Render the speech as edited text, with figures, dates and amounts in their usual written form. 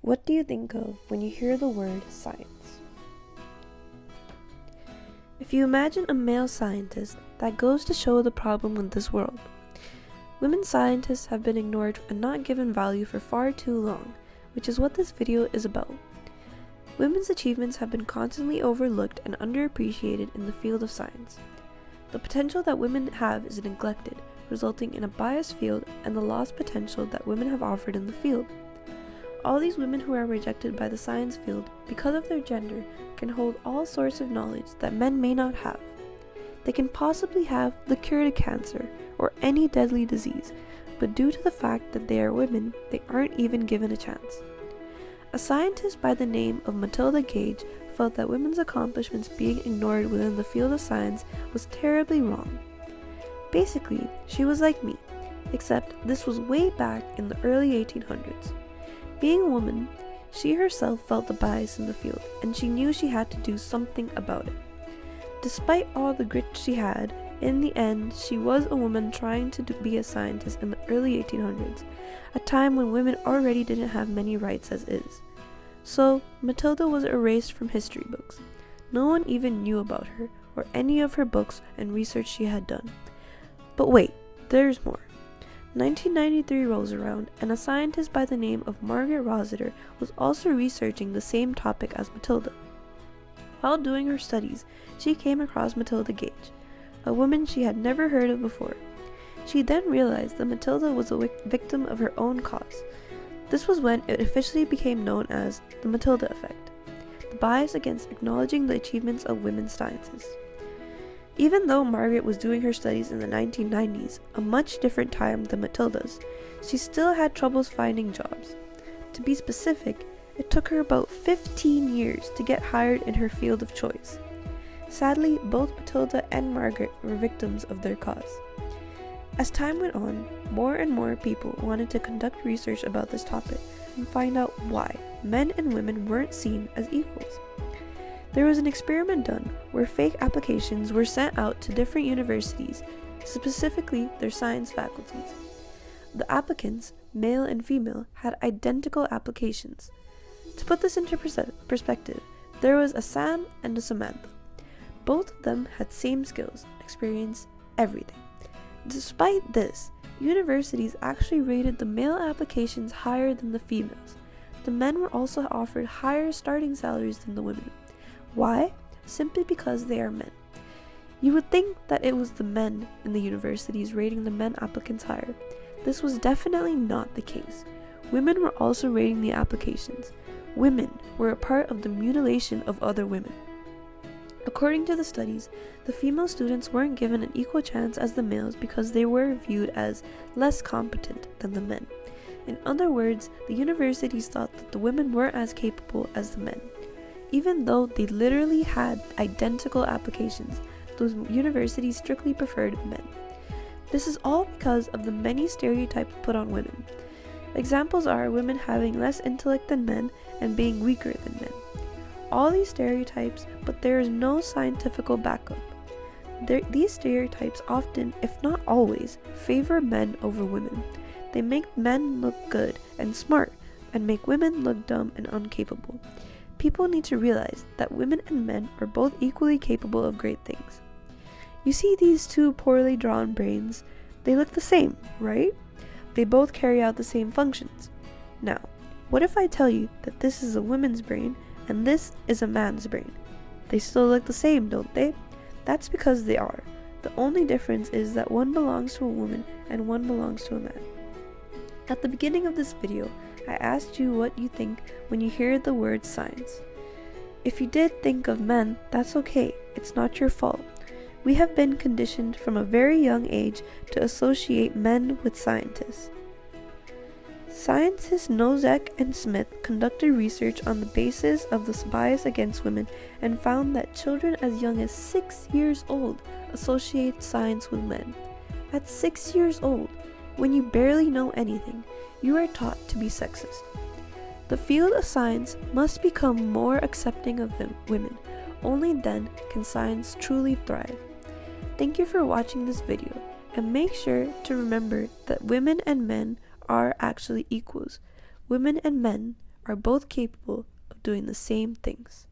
What do you think of when you hear the word science? If you imagine a male scientist, that goes to show the problem with this world. Women scientists have been ignored and not given value for far too long, which is what this video is about. Women's achievements have been constantly overlooked and underappreciated in the field of science. The potential that women have is neglected, resulting in a biased field and the lost potential that women have offered in the field. All these women who are rejected by the science field because of their gender can hold all sorts of knowledge that men may not have. They can possibly have the cure to cancer or any deadly disease, but due to the fact that they are women, they aren't even given a chance. A scientist by the name of Matilda Gage felt that women's accomplishments being ignored within the field of science was terribly wrong. Basically, she was like me, except this was way back in the early 1800s. Being a woman, she herself felt the bias in the field, and she knew she had to do something about it. Despite all the grit she had, in the end, she was a woman trying to be a scientist in the early 1800s, a time when women already didn't have many rights as is. So, Matilda was erased from history books. No one even knew about her, or any of her books and research she had done. But wait, there's more. 1993 rolls around, and a scientist by the name of Margaret Rossiter was also researching the same topic as Matilda. While doing her studies, she came across Matilda Gage, a woman she had never heard of before. She then realized that Matilda was a victim of her own cause. This was when it officially became known as the Matilda effect, the bias against acknowledging the achievements of women's scientists. Even though Margaret was doing her studies in the 1990s, a much different time than Matilda's, she still had troubles finding jobs. To be specific, it took her about 15 years to get hired in her field of choice. Sadly, both Matilda and Margaret were victims of their cause. As time went on, more and more people wanted to conduct research about this topic and find out why men and women weren't seen as equals. There was an experiment done where fake applications were sent out to different universities, specifically their science faculties. The applicants, male and female, had identical applications. To put this into perspective, there was a Sam and a Samantha. Both of them had same skills, experience, everything. Despite this, universities actually rated the male applications higher than the females. The men were also offered higher starting salaries than the women. Why? Simply because they are men. You would think that it was the men in the universities rating the men applicants higher. This was definitely not the case. Women were also rating the applications. Women were a part of the mutilation of other women. According to the studies, the female students weren't given an equal chance as the males because they were viewed as less competent than the men. In other words, the universities thought that the women weren't as capable as the men. Even though they literally had identical applications, those universities strictly preferred men. This is all because of the many stereotypes put on women. Examples are women having less intellect than men and being weaker than men. All these stereotypes, but there is no scientific backup. These stereotypes often, if not always, favor men over women. They make men look good and smart, and make women look dumb and incapable. People need to realize that women and men are both equally capable of great things. You see these two poorly drawn brains? They look the same, right? They both carry out the same functions. Now, what if I tell you that this is a woman's brain and this is a man's brain? They still look the same, don't they? That's because they are. The only difference is that one belongs to a woman and one belongs to a man. At the beginning of this video, I asked you what you think when you hear the word science. If you did think of men, that's okay. It's not your fault. We have been conditioned from a very young age to associate men with scientists. Scientists Nozek and Smith conducted research on the basis of this bias against women and found that children as young as 6 years old associate science with men. At 6 years old, when you barely know anything, you are taught to be sexist. The field of science must become more accepting of women. Only then can science truly thrive. Thank you for watching this video, and make sure to remember that women and men are actually equals. Women and men are both capable of doing the same things.